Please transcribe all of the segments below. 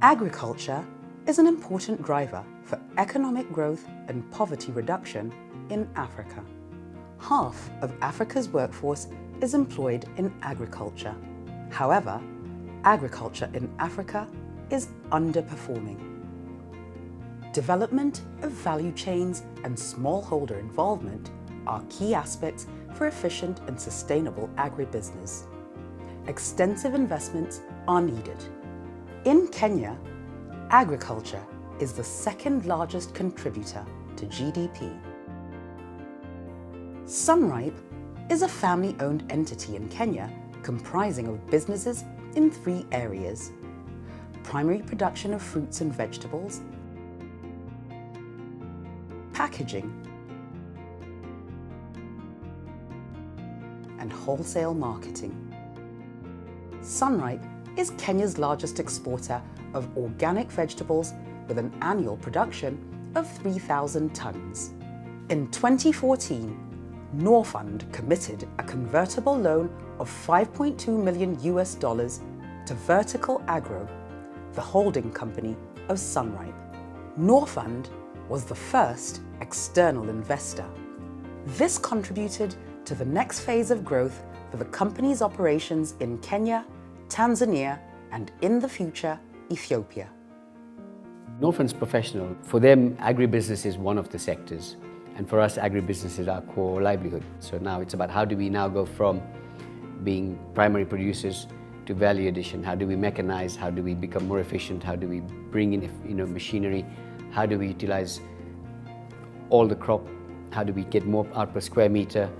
Agriculture is an important driver for economic growth and poverty reduction in Africa. Half of Africa's workforce is employed in agriculture. However, agriculture in Africa is underperforming. Development of value chains and smallholder involvement are key aspects for efficient and sustainable agribusiness. Extensive investments are needed. In Kenya, agriculture is the second largest contributor to GDP. Sunripe is a family-owned entity in Kenya comprising of businesses in 3 areas: primary production of fruits and vegetables, packaging, and wholesale marketing. Sunripe is Kenya's largest exporter of organic vegetables with an annual production of 3,000 tons. In 2014, Norfund committed a convertible loan of $5.2 million to Vertical Agro, the holding company of Sunripe. Norfund was the first external investor. This contributed to the next phase of growth for the company's operations in Kenya, Tanzania, and in the future, Ethiopia. Norfund's professional. For them, agribusiness is one of the sectors. And for us, agribusiness is our core livelihood. So now it's about how do we now go from being primary producers to value addition? How do we mechanize? How do we become more efficient? How do we bring in machinery? How do we utilize all the crop? How do we get more out per square meter?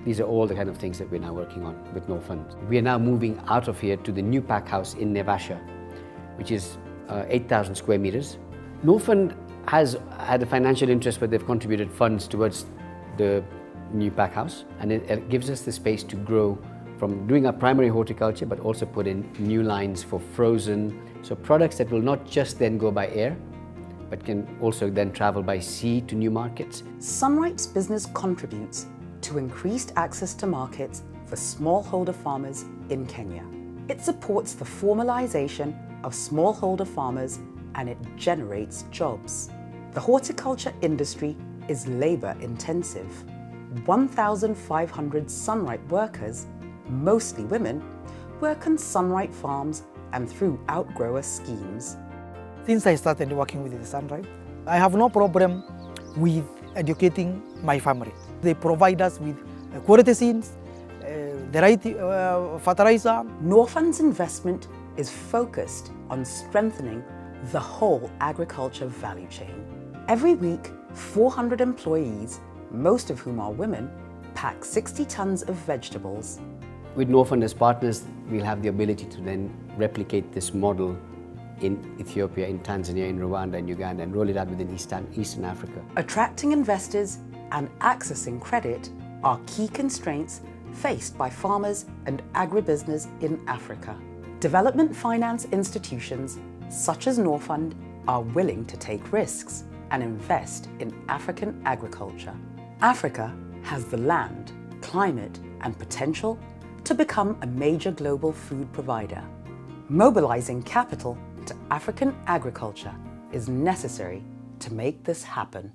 These are all the kind of things that we're now working on with Norfund. We are now moving out of here to the new pack house in Nevasha, which is 8,000 square meters. Norfund has had a financial interest where they've contributed funds towards the new pack house, and it gives us the space to grow from doing our primary horticulture, but also put in new lines for frozen, so products that will not just then go by air, but can also then travel by sea to new markets. Sunripe's business contributes to increased access to markets for smallholder farmers in Kenya. It supports the formalization of smallholder farmers, and it generates jobs. The horticulture industry is labor-intensive. 1,500 Sunripe workers, mostly women, work on Sunripe farms and through outgrower schemes. Since I started working with the Sunripe, I have no problem with educating my family. They provide us with quality seeds, the right fertilizer. Norfund's investment is focused on strengthening the whole agriculture value chain. Every week, 400 employees, most of whom are women, pack 60 tons of vegetables. With Norfund as partners, we'll have the ability to then replicate this model in Ethiopia, in Tanzania, in Rwanda, and Uganda, and roll it out within Eastern Africa. Attracting investors and accessing credit are key constraints faced by farmers and agribusiness in Africa. Development finance institutions such as Norfund are willing to take risks and invest in African agriculture. Africa has the land, climate, and potential to become a major global food provider. Mobilizing capital to African agriculture is necessary to make this happen.